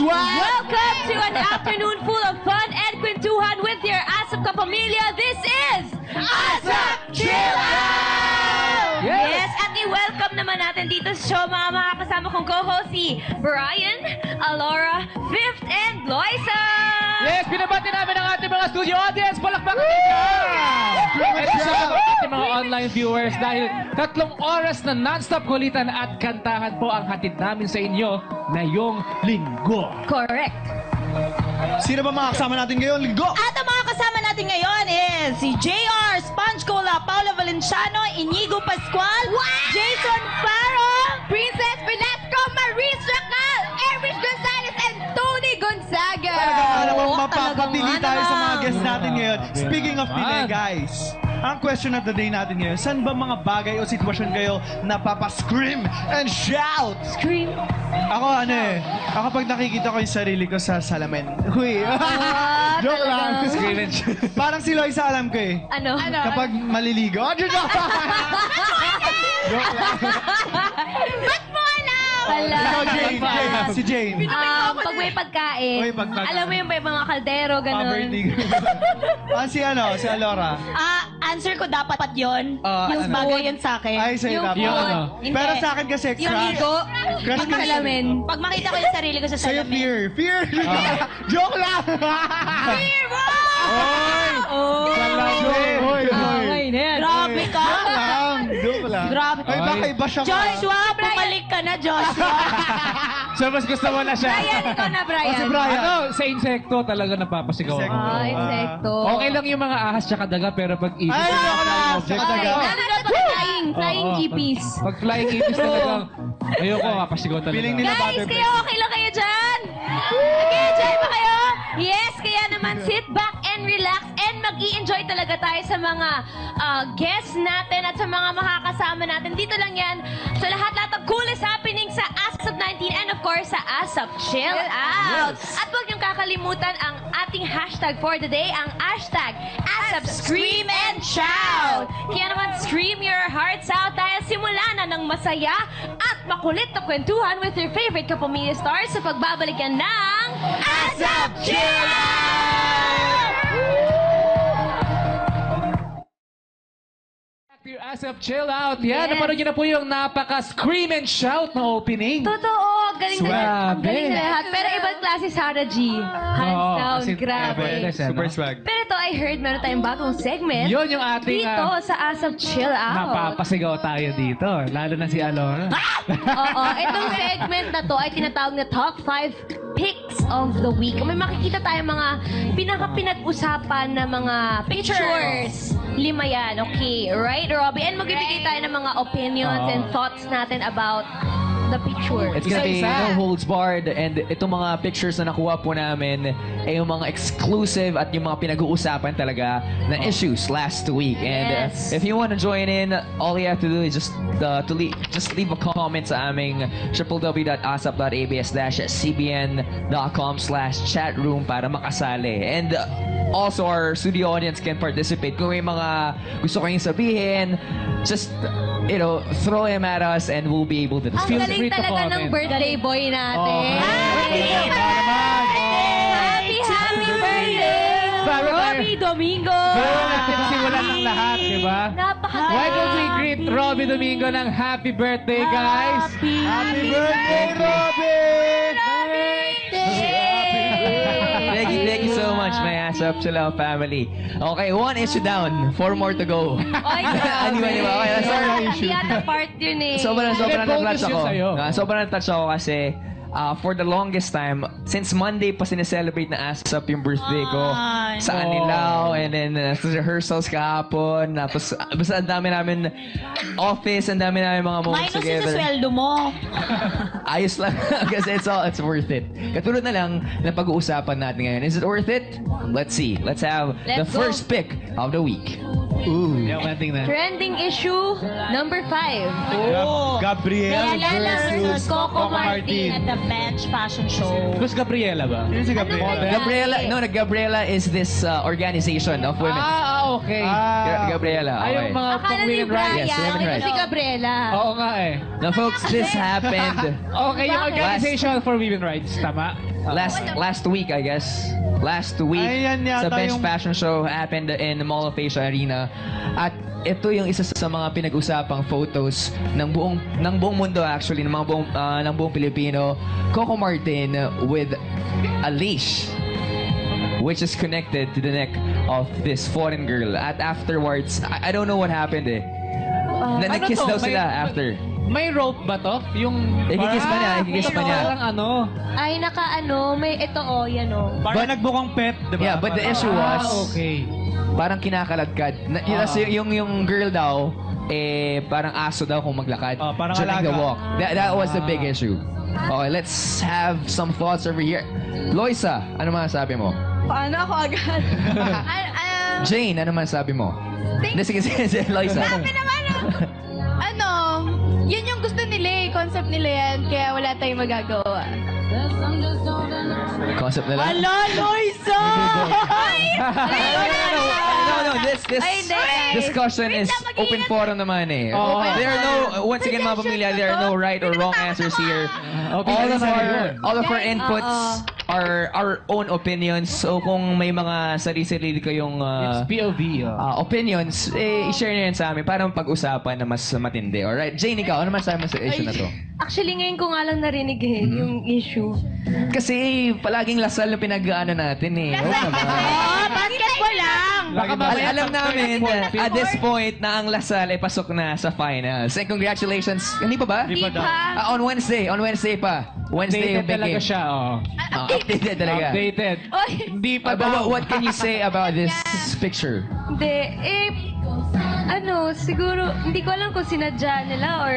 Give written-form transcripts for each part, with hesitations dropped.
Welcome to an afternoon full of fun and kwentuhan with your ASAP Kapamilya. This is ASAP Chill Out! Yes, at i-welcome naman natin dito sa show mga kasama kong co-host si Brian, Alora, Fifth, and Loisa! Yes, binabati namin ang ating mga studio audience. Palakpakan ninyo! At sa ating mga online viewers dahil 3 oras na non-stop kulitan at kantahan po ang hatid namin sa inyo ngayong linggo. Correct. Sino ba mga kasama natin ngayon, linggo? At ang mga kasama natin ngayon is si JR, Sponge Cola, Paula Valenciano, Inigo Pascual, Jason Faro, Princess Velasco, Maurice Racal, Erwish Gonzalez, and Tony Gonzaga. Talaga namang Oo, mapapapili talaga tayo sa mga naman. guests natin ngayon. Speaking of pili, guys, ang question of the day natin ngayon, saan ba mga bagay o sitwasyon kayo napapa-scream and shout? Scream. Ako ako pag nakikita ko yung sarili ko sa salamin. Huy. Joke lang. Scream and shout. Parang si Loisa alam ko eh. Ano? Kapag maliligo. Joke lang. Ba't mo alam? Wala. Ikaw, Jane. Si Jane. Pag may pagkain, Uy, pagkain. alam mo yung may mga kaldero, gano'n. Si Alora. Answer ko dapat yun. Yung ano? bagay yun sa akin. Ay, sa'yo Yung dapat. Yung ano? Hindi. Pero sa akin kasi, Yung crush. ligo. Crush Yung ko yung salamin. Pag makita ko yung sarili ko sa Sa'yo, salamin. fear. Fear! Joke lang! Fear mo! Oy! Oy! Okay na yan. Grabe ka. Joke lang! Joke lang. Grabe ka. Ay, baka iba siya ka. Joshua, bumalik ka na, Joshua. So, mas gusto mo na siya. Brian, ikaw na, Brian. O, si Brian. Ano, sa insekto talaga napapasigaw ako. Insekto. Okay lang yung mga ahas tsaka daga, pero pag ibig Ay, joke lang! object, Saka daga. Ano na pag flying Oo. jeepies. Pag flying ibis talagang, ayoko, mapasigaw talaga. Feeling nila Guys, butterfly. kayo okay lang kayo dyan? Nag-enjoy ba kayo? Yes, kaya naman sit back and relax and mag-i-enjoy talaga tayo sa mga guests natin at sa mga makakasama natin. Dito lang yan sa lahat-lahat ng coolest happening sa ASAP 19 and of course sa ASAP Chill Out. At huwag niyong kakalimutan ang ating hashtag for the day, ang hashtag ASAP Scream and Shout. Kaya naman scream your hearts out dahil simula na ng masaya at makulit na kwentuhan with your favorite Kapamilya stars sa pagbabalik yan ng ASAP Chill Out! Your ASAP Chill Out. Yan, Yes. napanood nyo na po yung napaka-scream and shout na opening. Totoo, galing na ang Swabe. galing na lahat. Pero ibang klase Sarah G. Hands Oo, down, kasi grabe. Super swag. Pero ito, I heard meron tayong bagong segment. Yun yung ating Dito sa ASAP Chill Out. napapasigaw tayo dito. Lalo na si Alora. Oo, itong segment na to ay tinatawag na Top 5 Picks of the Week. May makikita tayong mga pinag-usapan na mga pictures. 5 yan, okay. Right, Robbie? And magbibigay tayo ng mga opinions and thoughts natin about the picture. It's gonna be Isa-isa. no holds barred, and itong mga pictures na nakuha po namin ay yung mga exclusive at yung mga pinag-uusapan talaga na issues last week. And Yes. if you want to join in, all you have to do is just leave a comment sa aming www.asap.abs-cbn.com/chatroom para makasali. And also our studio audience can participate. Kung may mga gusto kayong sabihin, just throw them at us and we'll be able to Ang Feel galing free to talaga ng comment. birthday boy natin. Okay. Happy birthday! Bago tayo- Robbie Domingo! Bago natin simulan ng lahat, di ba? Napakaganda. Why don't we greet Robbie Domingo ng happy birthday, guys? Happy birthday, Robin! Thank you so much, my ASAP Chill Out family. Okay, 1 issue down, 4 more to go. Ay, grabe. Di ba? Okay, that's all. Hindi yata part yun eh. Sobrang Bonus na-touch yun ako. sa'yo. Sobrang na-touch ako kasi for the longest time, since Monday pa sineselebrate na ASAP yung birthday ko sa Anilao, and then sa rehearsals kahapon, tapos basta ang dami namin office, ang dami namin mga moments Minus yung sa together. sweldo mo. Ayos lang kasi it's worth it. Katulad na lang na pag-uusapan natin ngayon. Is it worth it? Let's see. Let's have the Let's go. first pick of the week. Yung ating na. Trending issue number 5. Gabriel Gabriela versus Coco Martin Martin. at the Bench Fashion Show. Who's Gabriela ba? Sino si Gabriel? Ano ba yan? Gabriela is this organization of women. okay. Gabriela, Ay, okay. yung mga Akala ni women Brian, rights. Yes, women ito rights. si Gabriela. Oo nga eh. Now folks, this happened Okay, yung Bakit? Organization for Women Rights, tama? last week, I guess. Last week, Ayan yata sa Bench yung- Fashion Show happened in the Mall of Asia Arena. At ito yung isa sa mga pinag-usapang photos ng buong mundo actually, ng buong Pilipino. Coco Martin with a leash which is connected to the neck of this foreign girl. At afterwards, I don't know what happened eh. Nag-kiss Ano to? daw sila after. May rope ba to? Yung... Ikikis pa niya, ikikis pa niya. Parang ano? Ay, may ito yan Parang nagbukang pet, di ba? Yeah, but the issue was, okay. parang kinakaladkad. Kasi yung girl daw, parang aso daw kung maglakad Parang during the alaga. walk. That was the big issue. Okay, let's have some thoughts over here. Loisa, ano masasabi mo? Paano ako agad? Jane, ano masasabi mo? Hindi, sige, Loisa. Yun yung gusto nila eh. Concept nila yan. Kaya wala tayong magagawa. Concept nila? Ala, Loisa! No, this discussion is open forum naman eh. Oo. There are no, once again mga pamilya, there are no right or wrong answers here. All of our inputs are our own opinions. So kung may mga sarili-sarili kayong It's POV. opinions, i-share nyo yan sa amin para pag-usapan na mas matindi. Alright? Jane, ikaw, ano masasabi mo sa issue na to? Actually, ngayon ko nga lang narinig yung issue. Kasi palaging lasal na pinag-ano natin eh. Oo naman. Basketball lang! Baka mamaya Alam namin at this point na ang Lasal ay pasok na sa finals. And congratulations. Hindi pa ba? Di pa daw. On Wednesday pa. Wednesday yung Updated big talaga game. siya, Updated talaga. Updated. Hindi pa But daw. what can you say about this picture? Hindi, siguro, hindi ko alam kung sinadya nila or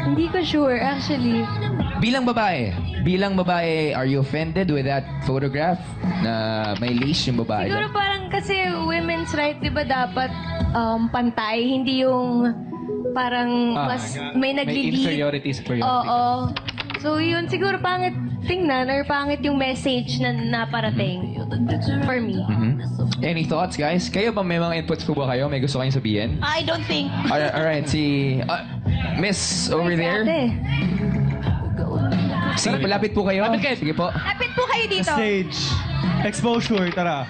hindi ko sure actually. Bilang babae, are you offended with that photograph na may leash yung babae? Siguro parang kasi women's right, di ba dapat pantay, hindi yung parang mas may May nagli-lead. inferiority, superiority. Oo. So yun, siguro pangit tingnan or pangit yung message na naparating for me. Any thoughts, guys? Kayo ba may mga inputs po ba kayo? May gusto kayong sabihin? I don't think. Alright, si Miss over there. Ate. Sige, palapit po kayo. Lapit kayo. Sige po. Lapit po kayo dito. Stage. Exposure, tara.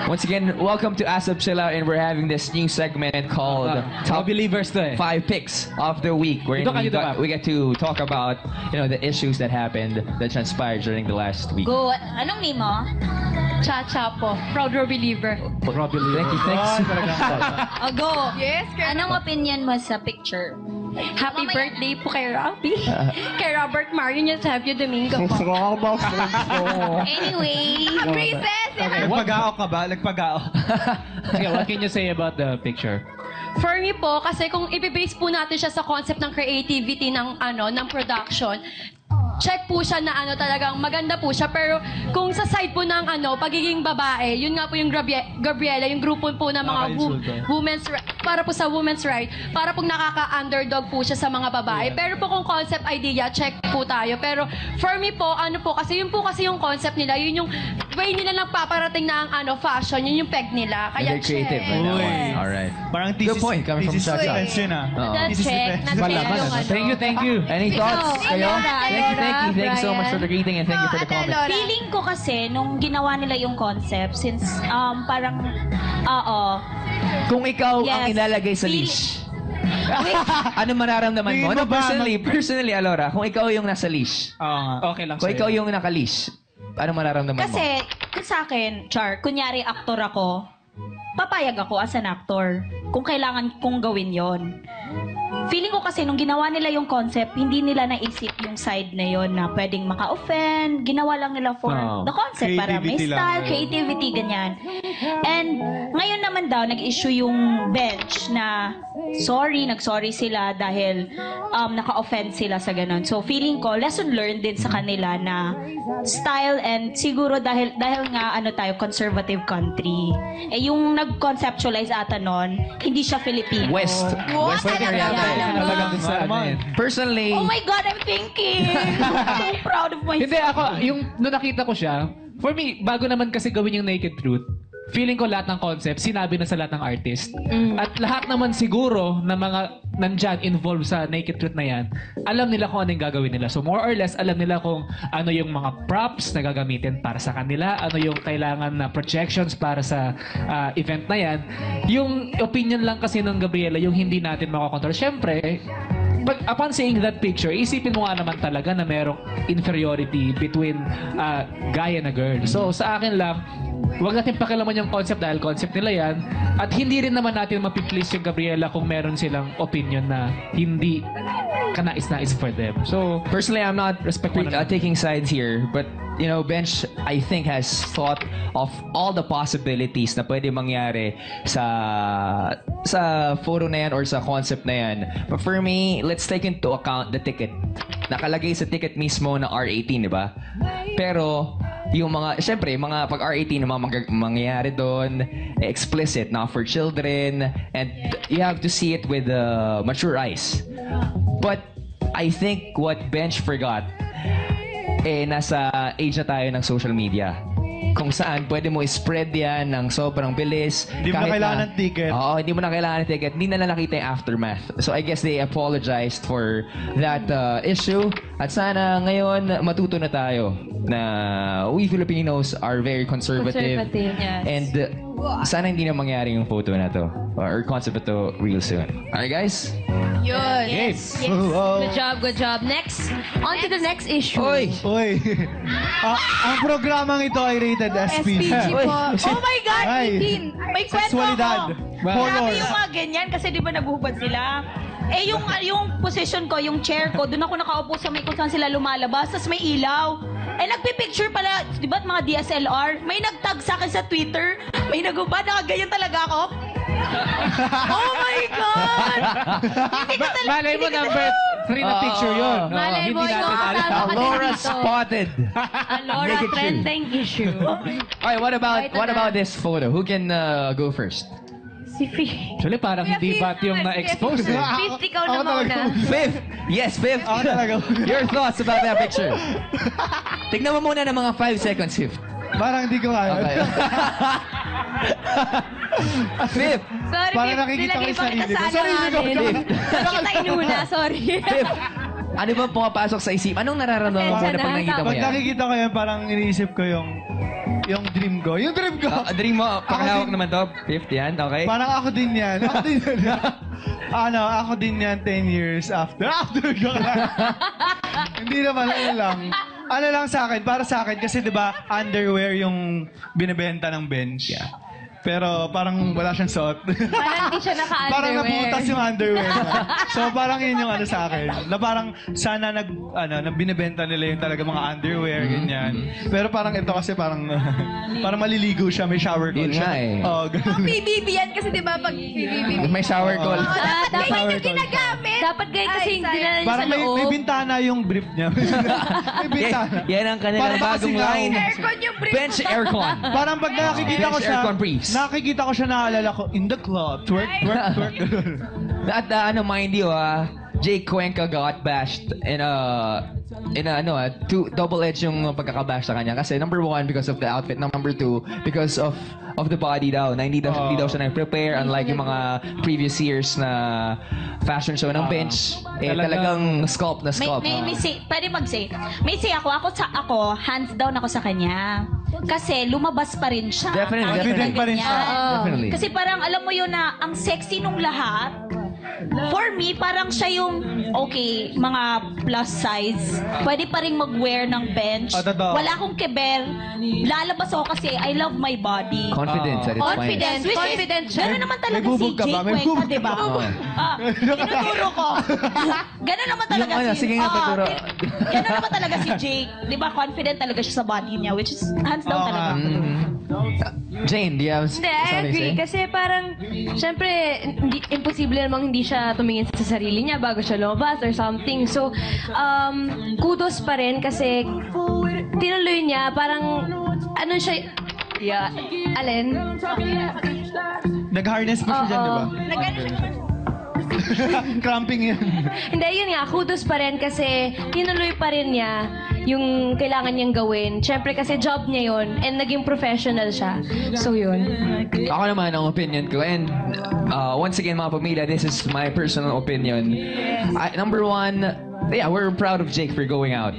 Once again, welcome to Asap Chilla, and we're having this new segment called Top Believers to eh. 5 Picks of the Week, where Dito ka, dito ka. we get to talk about the issues that happened, that transpired during the last week. Go. Anong name mo? Cha-cha po. Proud believer. Robbie Lee. Thank you, thanks. O, go. Yes, Anong opinion mo sa picture? Happy birthday po kay Robbie. Kay Robert Mario Sabio Domingo po. Anyway, Princess! Nagpag-aok ka ba? Nagpag-aok. Sige, what can you say about the picture? for me po, kasi kung ibibase po natin siya sa concept ng creativity ng production, check po siya na talagang maganda po siya. Pero kung sa side po ng pagiging babae, yun nga po yung Gabriela, yung grupo po ng mga women's para po sa women's right, para po nakaka-underdog po siya sa mga babae. Pero po kung concept idea, check po tayo. Pero for me po, kasi yun po kasi yung concept nila, yun yung way nila nagpaparating na ang fashion, yun yung peg nila. Kaya They're creative check. right now. Uy. Alright. Parang Good point, coming from thesis Chacha. defense yun Oo. That's Thesis check. defense. Malaman, Thank you. Any thoughts kayo? Alora, Thank you so much for the greeting and thank you for the comment. Feeling ko kasi, nung ginawa nila yung concept, since parang, Kung ikaw ang Yes. ilalagay sa leash, ano mararamdaman mo? Tingin mo ba Personally, Alora, kung ikaw yung nasa leash, Oo nga. Okay lang kung ikaw yung naka-leash, ano mararamdaman mo? kasi, kung sa akin, Char, kunyari aktor ako, papayag ako as an actor kung kailangan kong gawin yon. Feeling ko kasi nung ginawa nila yung concept, hindi nila naisip yung side na yon na pwedeng maka-offend. Ginawa lang nila for the concept para may Creativity lang. style, creativity, ganyan. And ngayon naman daw, nag-issue yung bench na nag-sorry sila dahil naka-offend sila sa ganun. So feeling ko, lesson learned din sa kanila na style and siguro dahil nga tayo, conservative country. Yung nag-conceptualize ata nun, hindi siya Filipino. West. West area. Talagang dun sa Personally, Oh my God, I'm thinking! I'm so proud of myself. Hindi, ako, nung nakita ko siya, For me, bago naman kasi gawin yung Naked Truth, feeling ko lahat ng concept, sinabi na sa lahat ng artist. At lahat naman siguro na mga nandyan involved sa Naked Truth na yan, alam nila kung ano yung gagawin nila. So more or less, alam nila kung ano yung mga props na gagamitin para sa kanila, ano yung kailangan na projections para sa event na yan. Yung opinion lang kasi ng Gabriela, yung hindi natin makakontrol. Siyempre, upon seeing that picture, isipin mo nga naman talaga na merong inferiority between guy and a girl. So sa akin lang, huwag natin pakialaman yung concept dahil concept nila yan. At hindi rin naman natin mapiplease yung Gabriela kung meron silang opinion na hindi kanais-nais for them. So, Personally, I'm not taking sides here, but you know, Bench, I think, has thought of all the possibilities na pwede mangyari sa photo na yan or sa concept na yan. But for me, let's take into account the ticket. Nakalagay sa ticket mismo na R18, di ba? Pero, yung mga, syempre, mga pag R18 na mga mangyayari doon, explicit, not for children, and you have to see it with mature eyes. But, I think what Bench forgot, nasa age na tayo ng social media. Kung saan pwede mo i-spread yan ng sobrang bilis. Hindi mo na kailangan ng ticket. Oo, hindi mo na kailangan ng ticket. Hindi na nakita yung aftermath. So I guess they apologized for that issue. At sana ngayon matuto na tayo na we Filipinos are very conservative. Yes. And sana hindi na mangyari yung photo na to or concept na to real soon. Alright guys? Yun. Yes. Oh. Good job. Next, on to the next issue. Oy! Uy, ang programang ito ay rated SPG. SPG po. Oh my God, Ay. 18! May kwento Sexualidad. ako. Grabe Horror. yung mga ganyan kasi di ba nabuhubad sila? Eh yung position ko, yung chair ko, doon ako nakaupo sa may kung saan sila lumalabas, tapos may ilaw. Eh nagpipicture pala, di ba mga DSLR? May nagtag sa akin sa Twitter, may nagubad, nakaganyan talaga ako. Oh my God! Hindi ko talaga... malay mo number 3 na picture yun. Oo, Malay mo, hindi yung natin alam. kasama ka din Laura dito. spotted. Alora Naked truth. trending issue. Alright, what about this photo? Who can go first? Si Fi. Actually, parang hindi ba't yung na-expose eh. Fifth, ikaw na Ako talaga. muna. Fifth! Yes, fifth! Ako talaga. Your thoughts about that picture? Tignan mo muna ng mga 5 seconds, fifth. Parang hindi ko kaya. Okay. Fifth! Sorry, Parang Fifth. nakikita ko Nilagay yung pa kita sarili ko. sa ano Sarili ko. namin. Kita inuna, sorry. Fifth! Ano ba pumapasok sa isip? Anong nararamdaman mo Pasensya na pag na, nakikita mo Pag yan? nakikita ko yan, parang iniisip ko yung dream ko. Yung dream ko. Dream mo, pakalawak din. naman to. Fifth yan, okay? Parang ako din yan. Ako din yan. Ako din yan 10 years after. Joke lang. Hindi naman, ano lang sa akin, para sa akin, kasi di ba underwear yung binibenta ng bench. Yeah. Pero parang wala siyang suot. Parang hindi siya naka-underwear. Parang naputas yung underwear. So parang yun yung ano sa akin. Na parang sana na binibenta nila yung talaga mga underwear, ganyan. Pero parang ito kasi parang maliligo siya, may shower call Yun siya. nga eh. Oo, ganun. PBB yan kasi di ba pag PBB. May shower call. Dapat Shower call. Ginagamit. Dapat kayo kasi Ay, dinala niya sa Parang may loob. bintana yung brief niya. may bintana. Yan ang kanilang Parang bagong makasingaw. line. Aircon yung brief. Bench aircon. Parang pag nakikita ko Bench siya, aircon briefs. nakikita ko siya, naalala ko, in the club, twerk, twerk, ganun. At mind you, Jake Cuenca got bashed in a double-edged yung pagkakabash sa kanya. Kasi number 1, because of the outfit. Number 2, because of the body daw. Na hindi daw siya nag-prepare. Unlike yung mga previous years na fashion show ng bench. Talagang sculpt na sculpt. May say, pwede mag-say. May say ako, hands down ako sa kanya. Kasi lumabas pa rin siya. Definitely, Kahit definitely. na pa rin siya. ganyan. Definitely. Kasi parang alam mo yun na ang sexy nung lahat. For me, parang siya yung, okay, mga plus size. Pwede pa rin mag-wear ng bench. Totoo. Wala akong keber. Lalabas ako kasi I love my body. Confidence at its Confidence. finest. Confident siya. Gano'n naman talaga May bubog si ka ba? Jake May Cuenca, bubog di ba? ka ba? Tinuturo ko. Gano'n naman talaga Yung ano, sige nga, tuturo. Gano'n naman talaga si Jake. Di ba, confident talaga siya sa body niya, which is hands down Oo talaga. Jane, do you have Hindi, I something agree. to say? Kasi parang, syempre, imposible namang hindi siya tumingin sa sarili niya bago siya lumabas or something. So, kudos pa rin kasi tinuloy niya, parang, ano siya, alin? Nag-harness pa siya dyan, di ba? Oo. Cramping yan. Hindi, yun nga, kudos pa rin kasi tinuloy pa rin niya yung kailangan niyang gawin. Siyempre kasi job niya yun and naging professional siya. So yun. Ako naman, ang opinion ko, and once again, mga pamilya, this is my personal opinion. Number one, yeah, we're proud of Jake for going out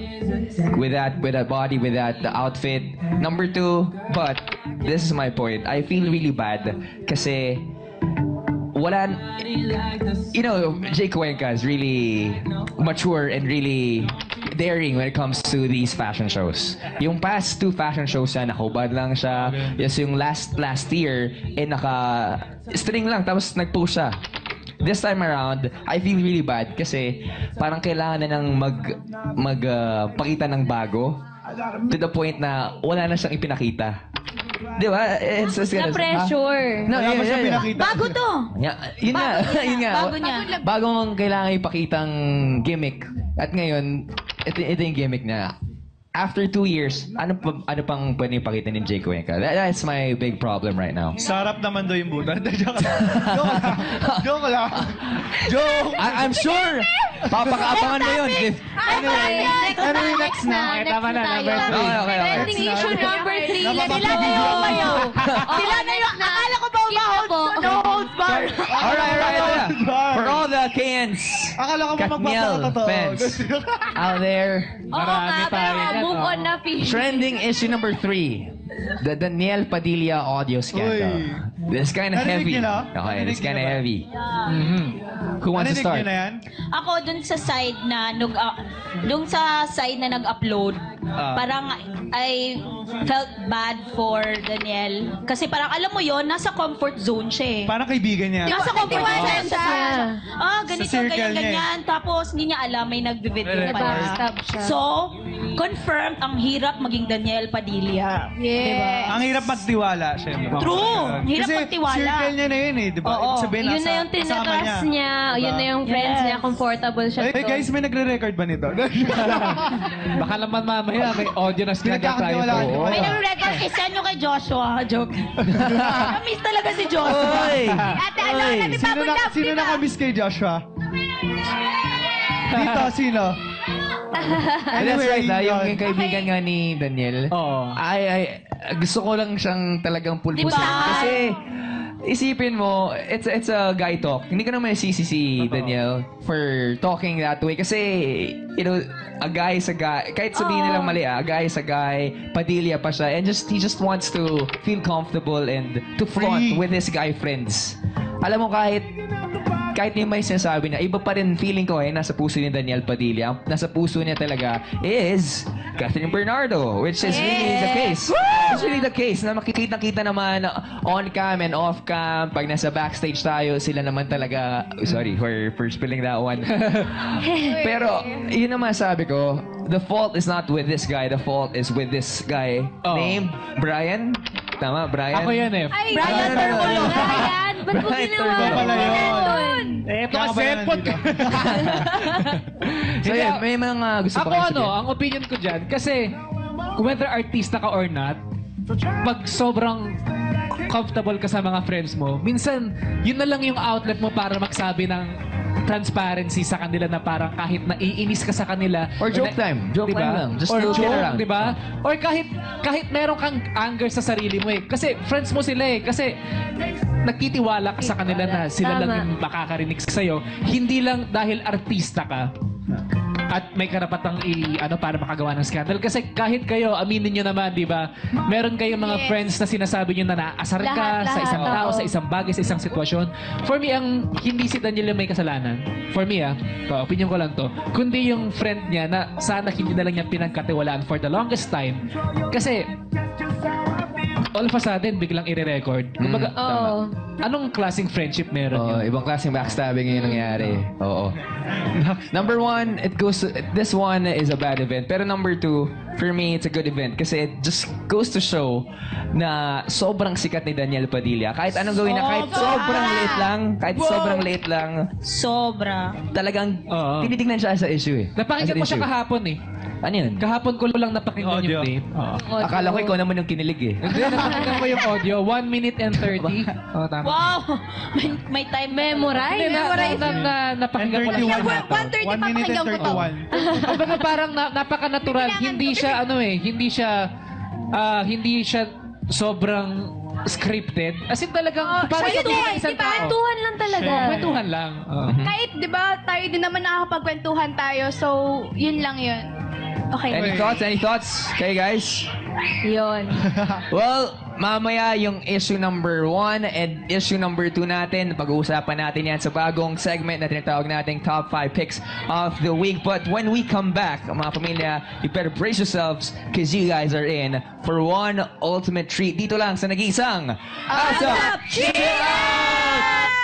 with that body, with that outfit. Number two, but this is my point. I feel really bad kasi wala, you know, Jake Cuenca is really mature and really daring when it comes to these fashion shows. Yung past 2 fashion shows niya, nakahubad lang siya. Yes, yung last year, naka-string lang, tapos nag-post siya. This time around, I feel really bad kasi parang kailangan na ng pakita ng bago to the point na wala na siyang ipinakita. Di ba? It's just Na-pressure. No, Wala pa siya yeah. pinakita. Bago to! Yun nga. Bago niya. Bagong kailangan ipakitang gimmick. At ngayon, ito yung gimmick na after 2 years, ano pang pwede ipakita ni Jake Cuenca? That's my big problem right now. Sarap naman daw yung buta. Joke lang. Joke lang. Joke. I'm sure! Papakaabangan mo yun. Anyway, next na. Tama na, number Okay, 3. okay. Trending issue number 3. Napapagod Sila ako. kayo. Sila na yung, akala ko ba no holds bar? Alright. For all the Kans, Akala ko ba Katniel magpapakatotoo? fans out there, Oo nga, pero move on na, Fish. trending issue number 3. The Daniel Padilla audio scandal. Uy. This is kind of Narinig heavy. niyo na? Okay, Narinig this kind of niyo na ba? heavy. Who wants to Narinig start? niyo na yan? Ako dun sa side na nag-upload, parang I felt bad for Daniel. Kasi parang alam mo yon, nasa comfort zone siya eh. Parang kaibigan niya. Nasa comfort Nagtiwala zone siya. siya. Ganito, Sa circle niya ganyan. Tapos hindi niya alam may nag-video pala. Nag-backstab siya. So, confirmed ang hirap maging Daniel Padilla. Yes. Ang hirap magtiwala, syempre. True! Hirap Kasi magtiwala. circle niya na yun eh, di ba? Oo. Ibig sabihin, Yun na yung kasama tinatrust niya. Diba? Yun na yung friends Yes. niya. Comfortable siya Hey guys, may nagre-record ba nito? Baka naman mamaya may audio na scandal tayo. Pinagkakatiwalaan ko. Oo. May nag-record, isend nyo kay Joshua. Joke. Na-miss talaga si Joshua. Oy! Ate, ano, natin Sino nakamiss kay Joshua? Dito, sino? That's right, yun. yung kaibigan nga ni Daniel. Oo. Ay, gusto ko lang siyang talagang pulpusin. Diba? Kasi, isipin mo, it's a guy talk. Hindi ko naman sisi si Daniel for talking that way. Kasi, you know, a guy is a guy. Kahit sabihin nilang mali, a guy is a guy. Padilla pa siya. And he just wants to feel comfortable and to flaunt Free. with his guy friends. Alam mo, kahit yung may sinasabi na, iba pa rin feeling ko nasa puso ni Daniel Padilla. Nasa puso niya talaga is Catherine Bernardo, which is really the case. It's really the case na makikita-kita naman on cam and off cam. Pag nasa backstage tayo, sila naman talaga, sorry for spilling that one. Pero, yun naman sabi ko, the fault is not with this guy, the fault is with this guy named Brian. Tama, Brian? Ako yan eh. Ay, Brian Termolo. Brian, ba't mo Brian ginawa? Termolo. Pala yun. Eh, ito Kaya ang ka ba cellphone ko. So, yun, may mga gusto Ako pa kayo ano, sabihin? ang opinion ko dyan, kasi whether artista ka or not, pag sobrang comfortable ka sa mga friends mo, minsan, yun na lang yung outlet mo para magsabi ng transparency sa kanila na parang kahit naiinis ka sa kanila. Or joke time. Joke Diba? time lang. Just or joke joke, around. diba? Or kahit meron kang anger sa sarili mo eh. Kasi friends mo sila eh. Kasi nagtitiwala ka sa kanila na sila lang Tama. yung makakarinig sa'yo. Hindi lang dahil artista ka at may karapatang para makagawa ng scandal. Kasi kahit kayo, aminin nyo naman, di ba? Meron kayong mga friends na sinasabi nyo na naasar ka Lahat, sa isang lahat, tao, oo. sa isang bagay, sa isang sitwasyon. For me, hindi si Daniel yung may kasalanan. For me, opinion ko lang to. Kundi yung friend niya na sana hindi na lang niya pinagkatiwalaan for the longest time. Kasi, all of a sudden, biglang i-record. Kumbaga, Oo. anong klaseng friendship meron Oo, yun? ibang klaseng backstabbing yung nangyari. Oo. Number 1, this one is a bad event. Pero number 2, for me, it's a good event. Kasi it just goes to show na sobrang sikat ni Daniel Padilla. Kahit anong gawin na, kahit sobrang late lang, Sobra. talagang Oo. tinitignan siya as a issue eh. Napakinggan As an ko siya issue. kahapon eh. Ano yun? Kahapon ko lang napakinggan Audio. yung tape. Oo. Akala ko ikaw naman yung kinilig eh. Hindi, napakinggan ko yung audio. 1 minute and 30. Oh, tama. Wow! may time. Memorize. Hindi, napakinggan ko lang. 31 siya. na. 1 minute and 31. Kumbaga parang napaka-natural. Hindi siya, hindi siya sobrang scripted. As in talagang parang sa isang tao. Kwentuhan lang talaga. Kwentuhan lang. Oo. Kahit, di ba, tayo din naman nakakapagkwentuhan tayo. So, yun lang yun. Okay. Any thoughts? Any thoughts? Okay, guys? Yun. Well, mamaya yung issue number 1 and issue number 2 natin. Pag-uusapan natin yan sa bagong segment na tinatawag nating Top 5 Picks of the Week. But when we come back, mga pamilya, you better brace yourselves because you guys are in for one ultimate treat. Dito lang sa nag-iisang ASAP Cheers!